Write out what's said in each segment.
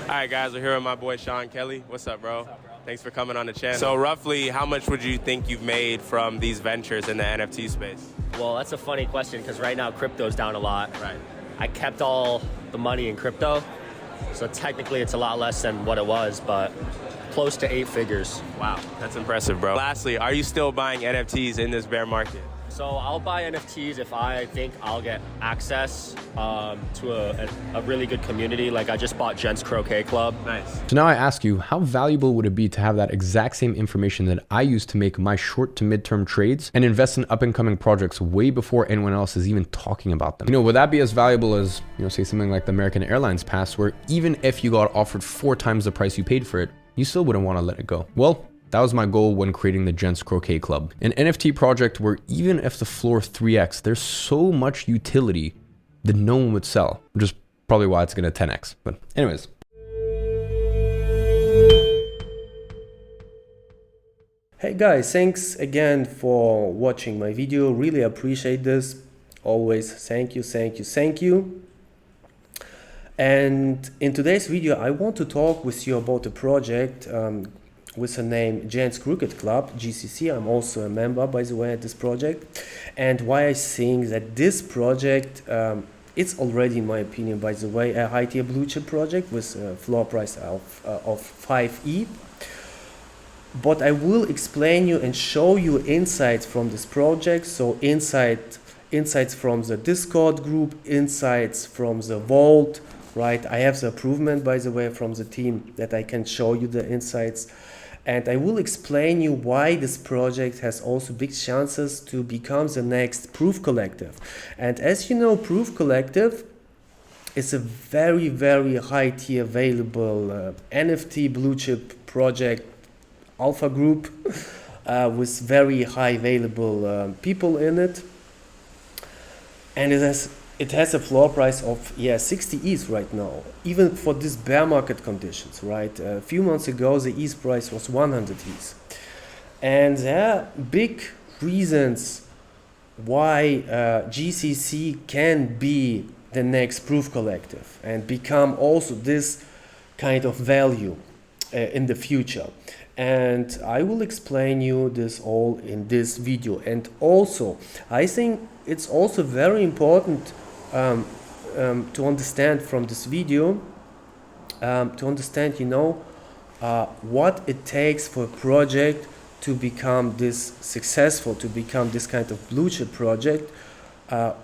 All right, guys, we're here with my boy Sean Kelly. What's up, bro? Thanks for coming on the channel. So roughly, how much would you think you've made from these ventures in the NFT space? Well, that's a funny question because right now crypto's down a lot. Right. I kept all the money in crypto, so technically it's a lot less than what it was, but close to 8 figures. Wow, that's impressive, bro. Lastly, are you still buying NFTs in this bear market? So I'll buy NFTs if I think I'll get access to a really good community. Like I just bought Gents Croquet Club. Nice. So now I ask you, how valuable would it be to have that exact same information that I use to make my short to midterm trades and invest in up and coming projects way before anyone else is even talking about them? Would that be as valuable as, say something like the American Airlines Pass, where even if you got offered 4 times the price you paid for it, you still wouldn't want to let it go? Well, that was my goal when creating the Gents Croquet Club, an NFT project where even if the floor 3x, there's so much utility that no one would sell, which is probably why it's going to 10x. But anyways. Hey guys, thanks again for watching my video. Really appreciate this. Always thank you. And in today's video, I want to talk with you about a project with the name Gents Croquet Club, GCC. I'm also a member, by the way, at this project. And why I think that this project, it's already, in my opinion, by the way, a high tier blue chip project with a floor price of 5 ETH. But I will explain you and show you insights from this project. So insights from the Discord group, insights from the vault, right? I have the approval, by the way, from the team that I can show you the insights. And I will explain you why this project has also big chances to become the next Proof Collective. And as you know, Proof Collective is a very, very high tier available NFT blue chip project alpha group with very high available people in it. And it has a floor price of 60 ETH right now, even for this bear market conditions, right? A few months ago, the ETH price was 100 ETH. And there are big reasons why GCC can be the next Proof Collective and become also this kind of value in the future. And I will explain you this all in this video. And also, I think it's also very important to understand from this video, to understand, what it takes for a project to become this successful, to become this kind of blue chip project,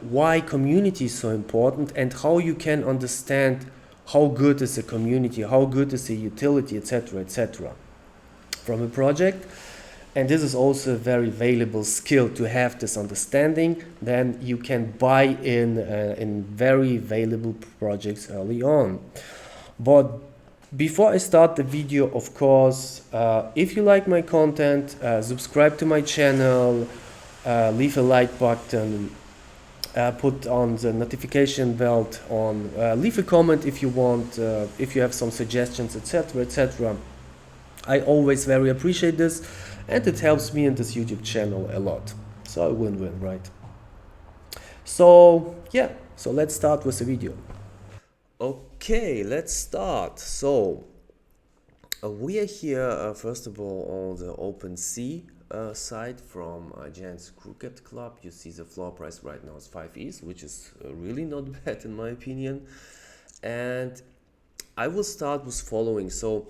why community is so important, and how you can understand how good is the community, how good is the utility, etc. from a project. And this is also a very valuable skill to have this understanding. Then you can buy in very valuable projects early on. But before I start the video, of course, if you like my content, subscribe to my channel, leave a like button, put on the notification bell on, leave a comment if you want, if you have some suggestions, etc. I always very appreciate this, and it helps me in this YouTube channel a lot. So a win-win, right? So so let's start with the video. Okay, let's start. So we are here first of all on the OpenSea site from Gents Croquet Club. You see the floor price right now is 5 ETH, which is really not bad in my opinion. And I will start with following. So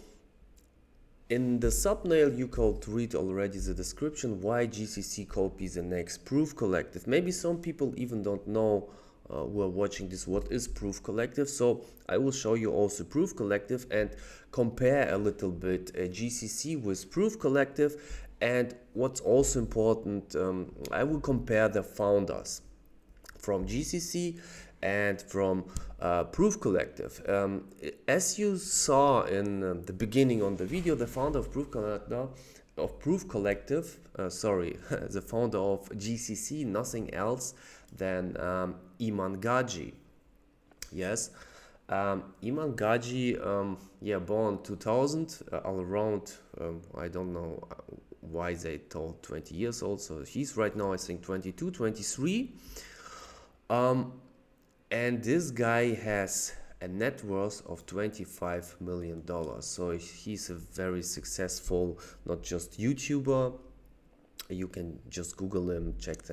in the thumbnail, you could read already the description why GCC could be the next Proof Collective. Maybe some people even don't know who are watching this what is Proof Collective. So I will show you also Proof Collective and compare a little bit GCC with Proof Collective. And what's also important, I will compare the founders from GCC and from Proof Collective. As you saw in the beginning on the video, the founder of Proof Collective, the founder of GCC, nothing else than Iman Gadzhi. Yes, Iman Gadzhi, born 2000, all around, I don't know why they told 20 years old, so he's right now I think 22, 23. And this guy has a net worth of $25 million. So he's a very successful, not just YouTuber. You can just Google him, check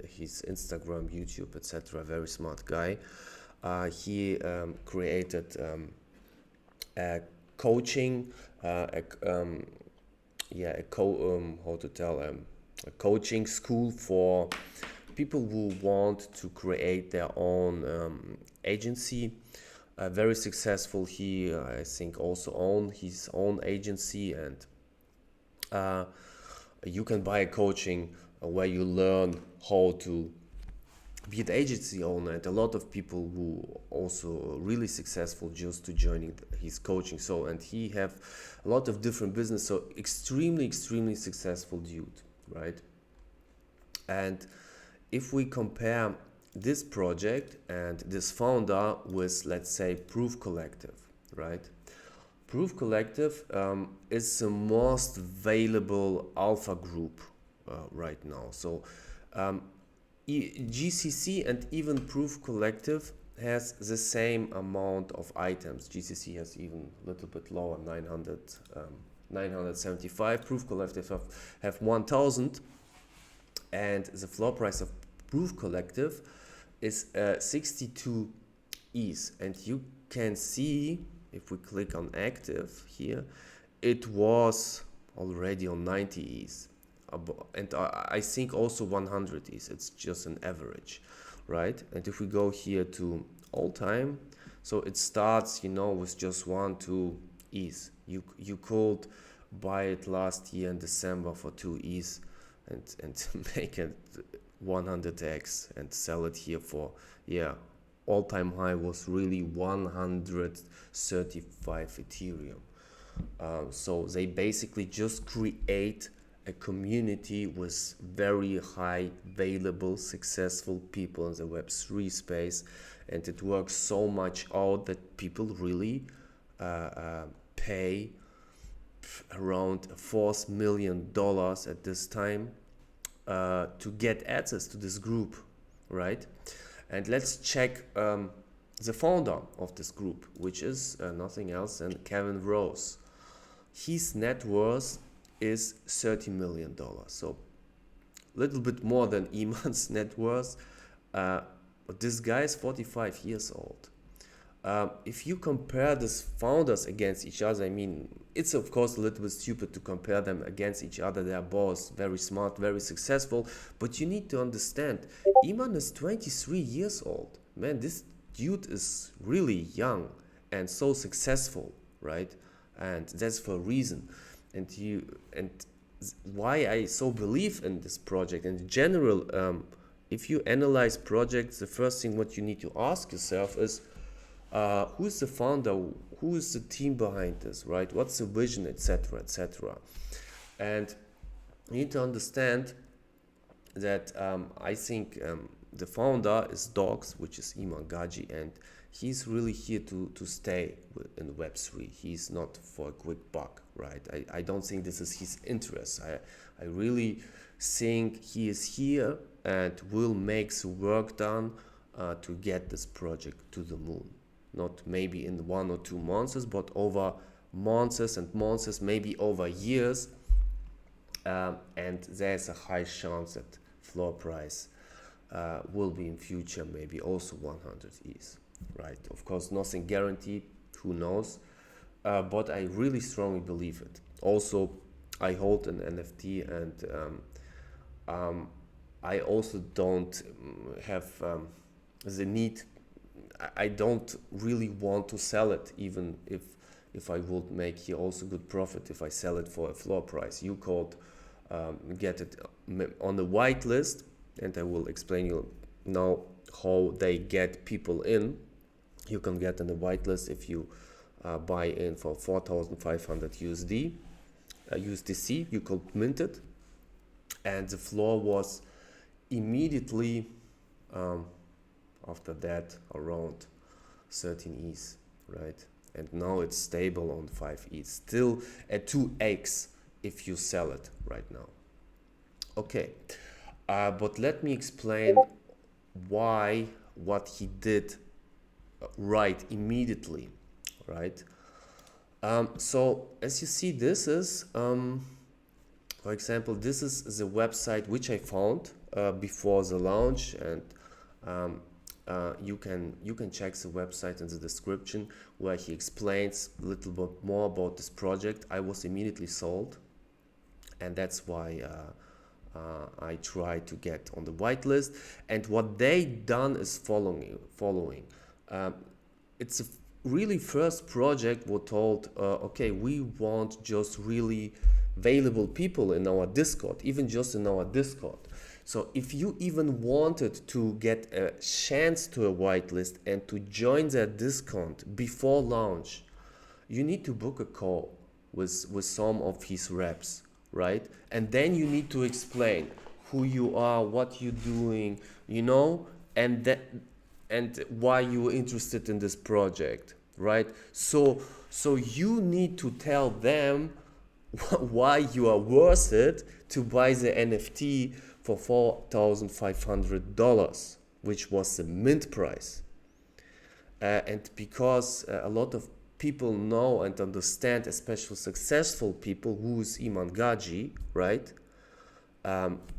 his Instagram, YouTube, etc. Very smart guy. He created a coaching, a coaching school for people who want to create their own agency. Very successful. He, I think, also own his own agency, and you can buy a coaching where you learn how to be an agency owner, and a lot of people who also really successful just to joining his coaching. So, and he have a lot of different business. So extremely successful dude, right? And if we compare this project and this founder with, let's say, Proof Collective, right? Proof Collective is the most valuable alpha group right now. So GCC and even Proof Collective has the same amount of items. GCC has even a little bit lower, 975. Proof Collective have 1,000, and the floor price of Proof Collective is 62 ETH. And you can see, if we click on active here, it was already on 90 ETH. And I think also 100 ETH. It's just an average, right? And if we go here to all time, so it starts, with just 1-2 ETH. You could buy it last year in December for 2 ETH and make it 100x and sell it here for, all-time high was really 135 Ethereum. So they basically just create a community with very high available successful people in the Web3 space, and it works so much out that people really pay around $4 million at this time to get access to this group, right? And let's check the founder of this group, which is nothing else than Kevin Rose. His net worth is $30 million, so a little bit more than Iman's net worth, but this guy is 45 years old. If you compare these founders against each other, I mean, it's of course a little bit stupid to compare them against each other. They are both very smart, very successful, but you need to understand, Iman is 23 years old. Man, this dude is really young and so successful, right? And that's for a reason. And why I so believe in this project in general, if you analyze projects, the first thing what you need to ask yourself is, who is the founder, who is the team behind this, right? What's the vision, etc., etc. And you need to understand that I think the founder is Dogs, which is Iman Gadzhi, and he's really here to stay in Web3. He's not for a quick buck, right? I don't think this is his interest. I really think he is here and will make the work done to get this project to the moon. Not maybe in 1 or 2 months, but over months and months, maybe over years. And there's a high chance that floor price will be in future maybe also 100 ETH, right? Of course, nothing guaranteed, who knows, but I really strongly believe it. Also, I hold an NFT, and I also don't have the need. I don't really want to sell it, even if I would make here also good profit if I sell it for a floor price. You could get it on the white list, and I will explain you now how they get people in. You can get on the white list if you buy in for 4,500 USDC. You could mint it, and the floor was immediately after that around 13 ETH, right? And now it's stable on 5 ETH, still at 2x if you sell it right now. Okay, but let me explain what he did right immediately, right? So as you see, this is, for example, this is the website which I found before the launch, and you can check the website in the description where he explains a little bit more about this project. I was immediately sold, and that's why I tried to get on the whitelist. And what they done is following. It's a really first project were told, okay, we want just really available people in our Discord, even just in our Discord. So if you even wanted to get a chance to a whitelist and to join their Discord before launch, you need to book a call with some of his reps, right? And then you need to explain who you are, what you're doing, you know, and why you're interested in this project, right? So you need to tell them why you are worth it to buy the NFT for $4,500, which was the mint price. And because a lot of people know and understand, especially successful people, who is Iman Gadzhi, right?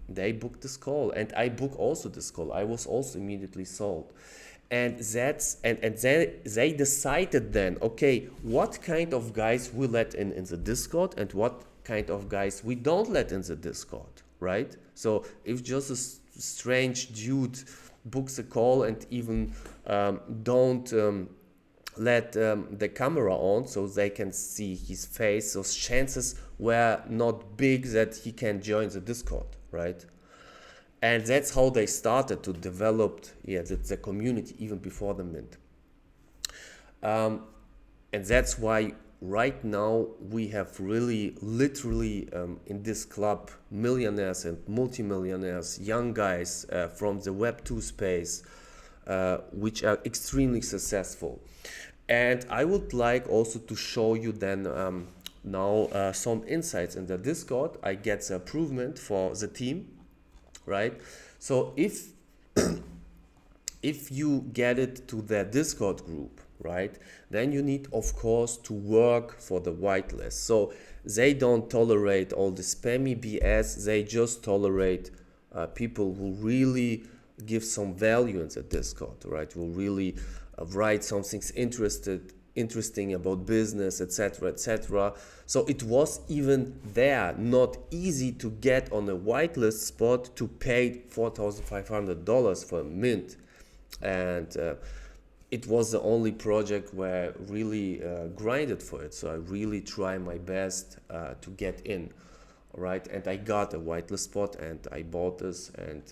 They booked this call, and I booked also this call. I was also immediately sold. And they decided then, okay, what kind of guys we let in the Discord and what kind of guys we don't let in the Discord, right? So if just a strange dude books a call and even don't let the camera on so they can see his face, those chances were not big that he can join the Discord, right? And that's how they started to develop the community even before the mint. And that's why right now we have really literally in this club millionaires and multimillionaires, young guys from the Web2 space, which are extremely successful. And I would like also to show you then now some insights in the Discord. I get the approval for the team, right? So if you get it to the Discord group, right, then you need, of course, to work for the whitelist. So they don't tolerate all the spammy BS. They just tolerate people who really give some value in the Discord, right? Who really write something interesting about business, etc., etc. So it was even there not easy to get on a whitelist spot to pay $4,500 for a mint, and it was the only project where I really grinded for it. So I really try my best to get in, right? And I got a whitelist spot and I bought this, and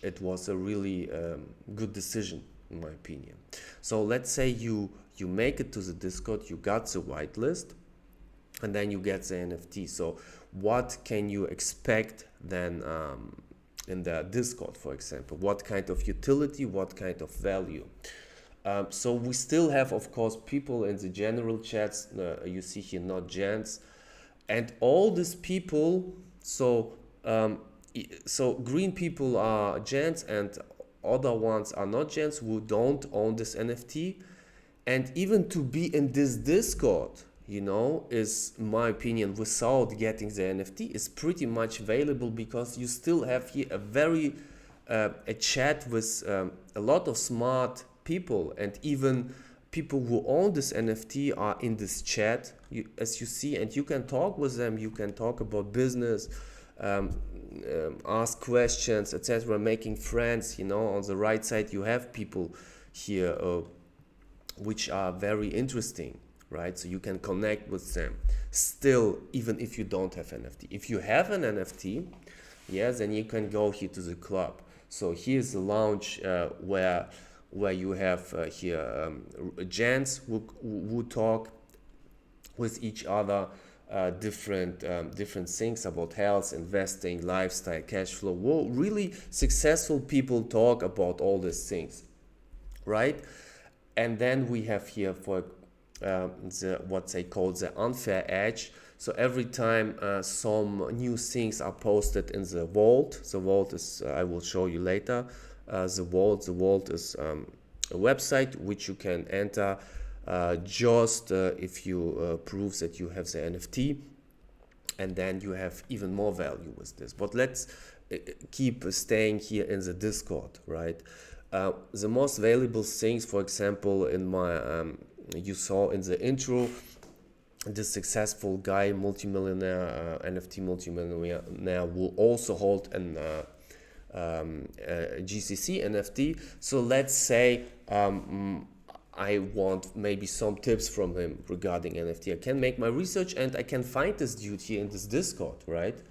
it was a really good decision in my opinion. So let's say you make it to the Discord, you got the whitelist, and then you get the NFT. So what can you expect then in the Discord, for example? What kind of utility, what kind of value? So we still have, of course, people in the general chats, you see here, not gents, and all these people, so green people are gents and other ones are not gents who don't own this NFT. And even to be in this Discord, you know, is, in my opinion, without getting the NFT, is pretty much available, because you still have here a chat with a lot of smart people, and even people who own this NFT are in this chat, as you see, and you can talk with them, you can talk about business, ask questions, etc., making friends. You know, on the right side you have people here which are very interesting, right? So you can connect with them still, even if you don't have NFT. If you have an NFT, yes, then you can go here to the club. So here's the lounge where you have here gents who talk with each other, different things about health, investing, lifestyle, cash flow. Well, really successful people talk about all these things, right? And then we have here for what they call the unfair edge. So every time some new things are posted in the vault is, I will show you later, the vault is a website which you can enter just if you prove that you have the NFT, and then you have even more value with this. But let's keep staying here in the Discord, right? The most valuable things, for example, in my you saw in the intro, this successful guy, multimillionaire, NFT multimillionaire, will also hold an GCC NFT. So let's say I want maybe some tips from him regarding NFT. I can make my research and I can find this dude here in this Discord, right?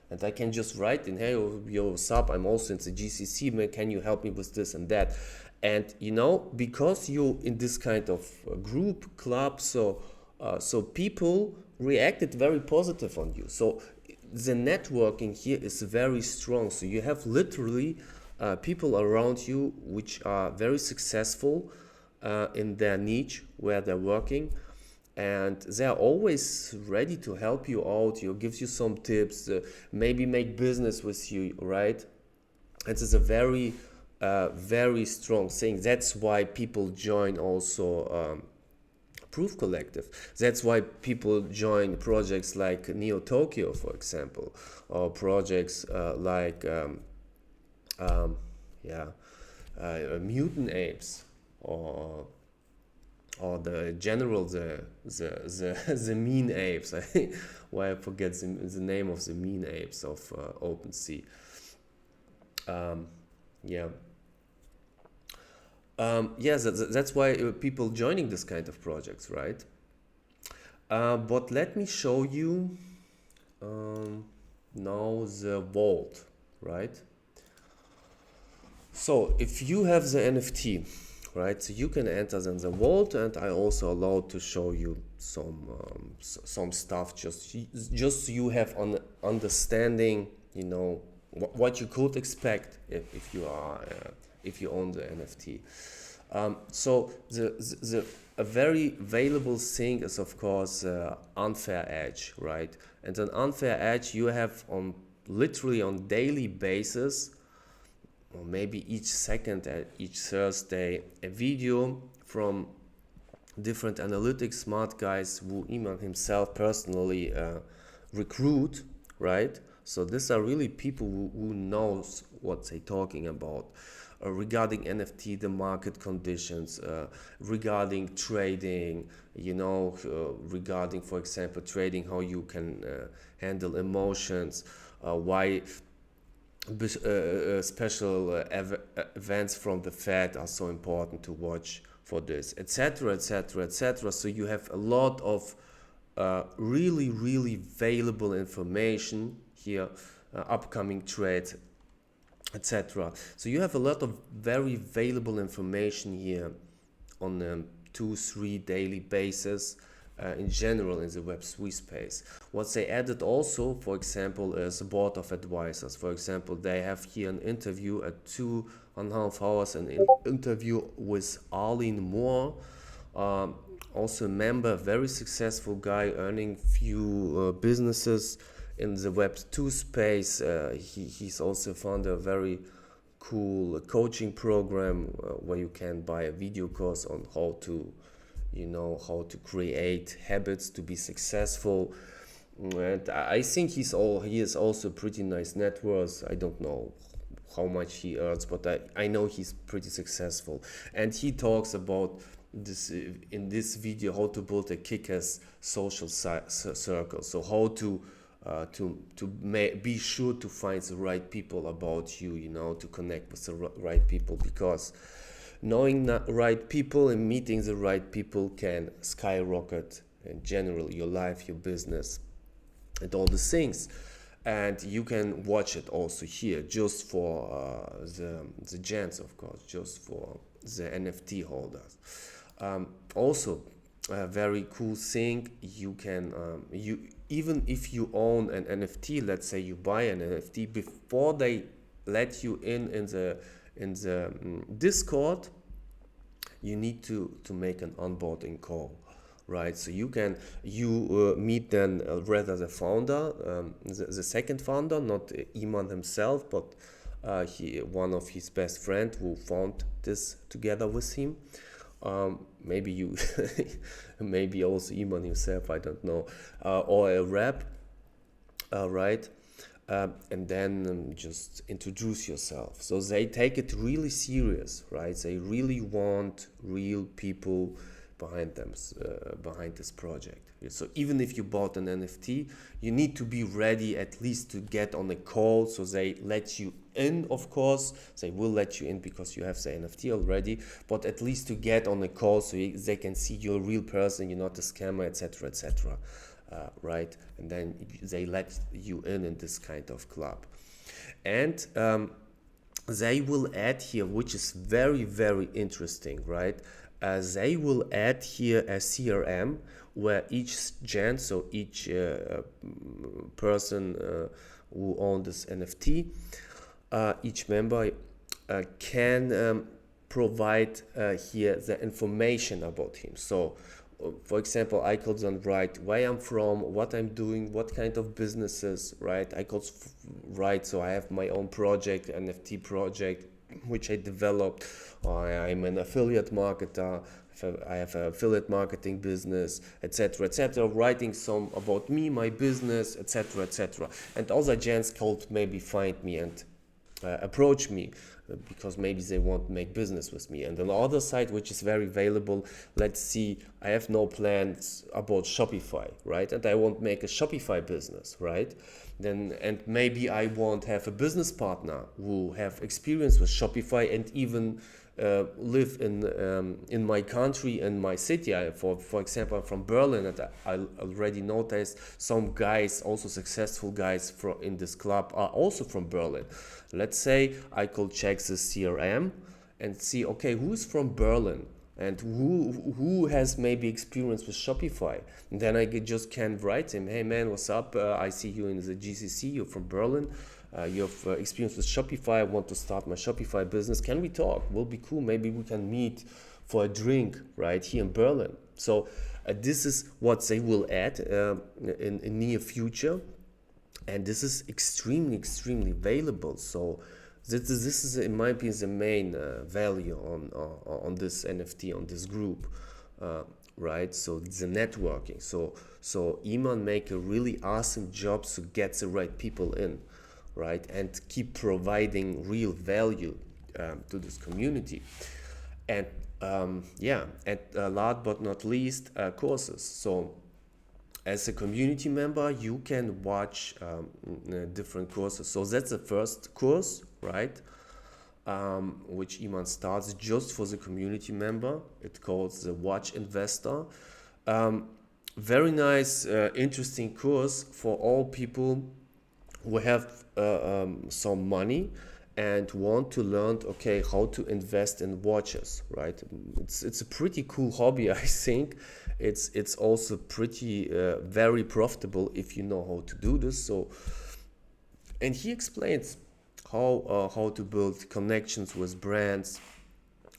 And I can just write in, hey, yo, what's up? I'm also in the GCC, man, can you help me with this and that? And you know, because you're in this kind of group, club, so people reacted very positive on you. So the networking here is very strong. So you have literally people around you which are very successful in their niche where they're working, and they're always ready to help you out. You gives you some tips, maybe make business with you, right? It is a very very strong thing. That's why people join also Proof Collective. That's why people join projects like Neo Tokyo, for example, or projects like Mutant Apes, or the general the mean apes. Why I forget the name of the mean apes of OpenSea. That's why people joining this kind of projects, right? But let me show you now the vault, right? So if you have the NFT, right, so you can enter then the vault, and I also allowed to show you some stuff just so you have an understanding, you know, what you could expect if you are if you own the NFT. So a very valuable thing is of course unfair edge, right? And an unfair edge you have on literally on daily basis, or maybe each second, each Thursday, a video from different analytics smart guys who Iman himself personally recruit, right? So these are really people who knows what they're talking about regarding NFT, the market conditions, regarding trading, you know, regarding, for example, trading, how you can handle emotions, why special events from the Fed are so important to watch for this, etc., etc., etc. So you have a lot of really valuable information here, upcoming trades, etc. So you have a lot of very valuable information here on a 2-3 daily basis. In general in the Web3 space. What they added also, for example, is a board of advisors. For example, they have here an interview at 2.5 hours, an interview with Arlene Moore, also a member, very successful guy, earning few businesses in the Web2 space. He's also founded a very cool coaching program where you can buy a video course on how to create habits to be successful. And I think he is also pretty nice net worth. I don't know how much he earns, but I know he's pretty successful. And he talks about this in this video, how to build a kick-ass social circle. So how to be sure to find the right people about you, you know, to connect with the right people, because knowing the right people and meeting the right people can skyrocket in general your life, your business, and all the things. And you can watch it also here, just for the gents, of course, just for the NFT holders. Also, a very cool thing, you can even if you own an NFT, let's say you buy an NFT, before they let you in the Discord, you need to make an onboarding call, right? So you meet then rather the founder, the second founder, not Iman himself, but one of his best friend who found this together with him. Maybe you, maybe also Iman himself, I don't know, or a rep, right? And then just introduce yourself. So they take it really serious, right? They really want real people behind them, behind this project. So even if you bought an NFT, you need to be ready at least to get on a call. So they let you in, of course. They will let you in because you have the NFT already, but at least to get on a call so they can see you're a real person, you're not a scammer, etc., etc. Right? And then they let you in this kind of club. And they will add here, which is very, very interesting, right? They will add here a CRM where each gen, so each person who owns this NFT, each member can provide here the information about him. So, for example, I could then write where I'm from, what I'm doing, what kind of businesses, right? I could write, so I have my own project, NFT project, which I developed. I'm an affiliate marketer. I have an affiliate marketing business, etc., etc. Writing some about me, my business, etc., etc. And other gens could maybe find me and approach me because maybe they want to make business with me. And on the other side, which is very valuable, let's see, I have no plans about Shopify, right? And I want to make a Shopify business, right? Then, and maybe I want to have a business partner who have experience with Shopify and even live in my country, in my city. For example, I'm from Berlin, and I already noticed some guys, also successful guys in this club, are also from Berlin. Let's say I could check the CRM and see, okay, who's from Berlin and who has maybe experience with Shopify. And then I just can write him, hey man, what's up? I see you in the GCC, you're from Berlin. You have experience with Shopify. I want to start my Shopify business. Can we talk? Will be cool. Maybe we can meet for a drink right here in Berlin. So this is what they will add in near future, and this is extremely valuable. So this is in my opinion the main value on this NFT, on this group. Right, so the networking. So Iman make a really awesome job to get the right people in, right, and keep providing real value to this community. And yeah, and last but not least, courses. So as a community member, you can watch different courses. So that's the first course, right, which Iman starts just for the community member. It calls the Watch Investor. Very nice, interesting course for all people who have some money and want to learn, okay, how to invest in watches, right? It's a pretty cool hobby, I think. It's also pretty very profitable if you know how to do this. So, and he explains how to build connections with brands,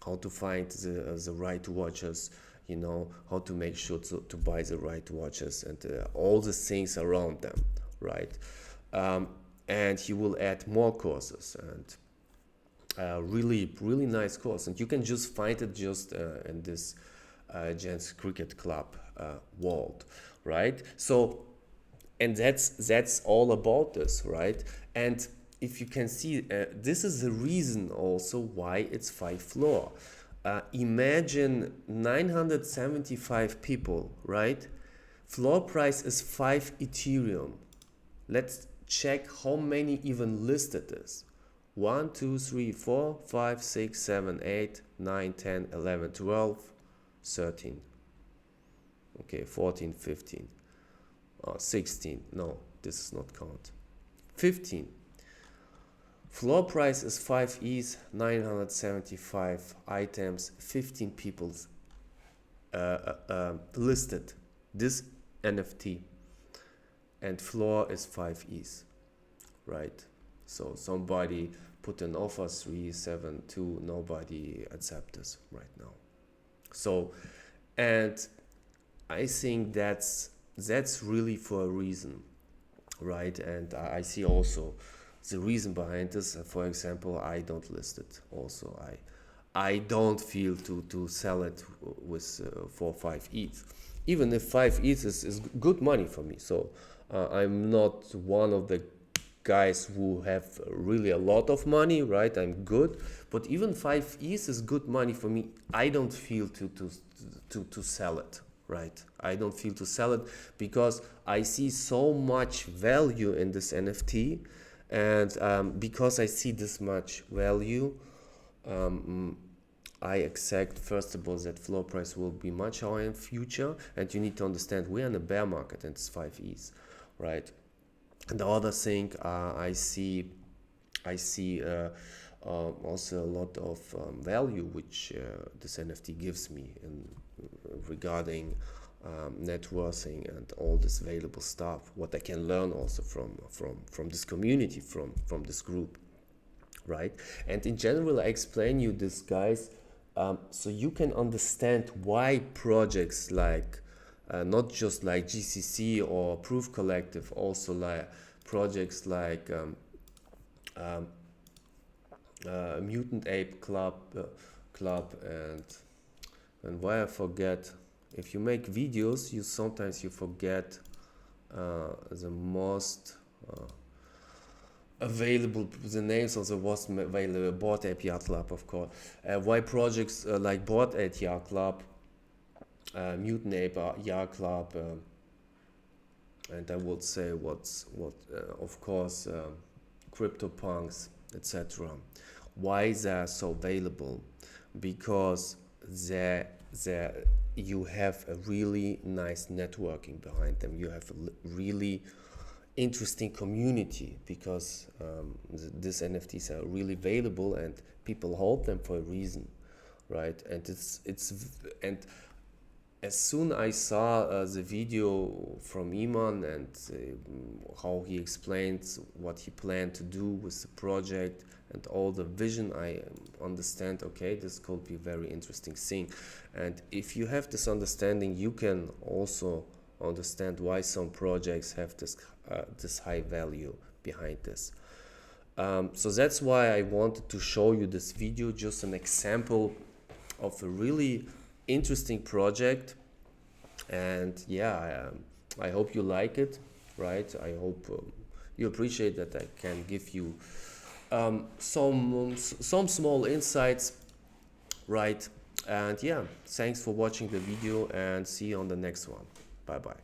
how to find the right watches, you know, how to make sure to buy the right watches, and all the things around them, right? And he will add more courses, and really nice course. And you can just find it just in this Gents Cricket Club world, right? So, and that's all about this, right? And if you can see, this is the reason also why it's 5 floor. Imagine 975 people, right? Floor price is 5 Ethereum. Let's check how many even listed is. 1, 2, 3, 4, 5, 6, 7, 8, 9, 10, 11, 12, 13. Okay, 14, 15. 16. No, this is not count. 15. Floor price is 5 ETH, 975 items, 15 people listed this NFT, and floor is 5 ETH, right? So somebody put an offer 372, nobody accepts this right now. So, and I think that's really for a reason, right? And I see also the reason behind this. For example, I don't list it. Also, I don't feel to sell it with for 5 ETH, even if 5 ETH is good money for me. So I'm not one of the guys who have really a lot of money, right? I'm good, but even 5 ETH is good money for me. I don't feel to sell it, right? I don't feel to sell it because I see so much value in this NFT, and because I see this much value, I accept first of all that floor price will be much higher in future, and you need to understand we're in a bear market and it's 5 ETH, right? And the other thing I see also a lot of value which this NFT gives me in regarding networking and all this available stuff. What I can learn also from this community, from this group, right? And in general, I explain you this, guys, so you can understand why projects like not just like GCC or Proof Collective, also like projects like Mutant Ape Club, and why I forget. If you make videos, you sometimes forget the most available, the names of the most available. Board Ape Yacht Club, of course. Why projects like Board Ape Yacht Club, Mutant Ape Yacht Club, and I would say of course CryptoPunks, etc. Why they are so available? Because you have a really nice networking behind them. You have a really interesting community, because these NFTs are really available and people hold them for a reason, right? And and as soon I saw the video from Iman and how he explains what he planned to do with the project and all the vision, I understand, okay, this could be a very interesting thing. And if you have this understanding, you can also understand why some projects have this high value behind this. So that's why I wanted to show you this video, just an example of a really interesting project. And yeah, I hope you like it, right? I hope you appreciate that I can give you some small insights, right? And yeah, thanks for watching the video, and see you on the next one. Bye bye.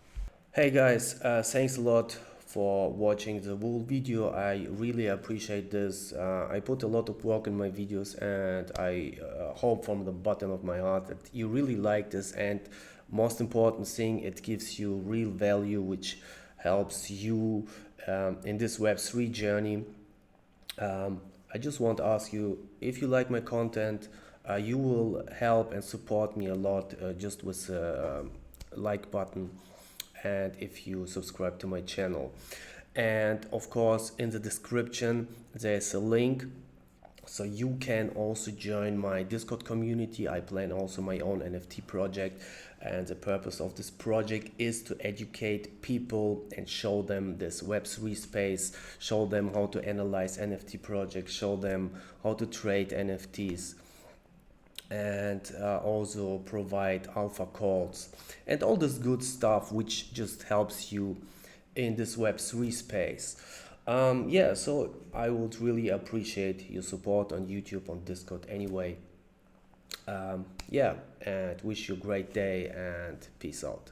Hey guys, thanks a lot for watching the whole video. I really appreciate this. I put a lot of work in my videos, and I hope from the bottom of my heart that you really like this. And most important thing, it gives you real value, which helps you in this Web3 journey. I just want to ask you, if you like my content, you will help and support me a lot just with a like button, and if you subscribe to my channel. And of course, in the description there's a link, so you can also join my Discord community. I plan also my own NFT project, and the purpose of this project is to educate people and show them this Web3 space, show them how to analyze NFT projects, show them how to trade NFTs, and also provide alpha calls and all this good stuff which just helps you in this Web3 space. Yeah, so I would really appreciate your support on YouTube, on Discord anyway. Yeah, and wish you a great day, and peace out.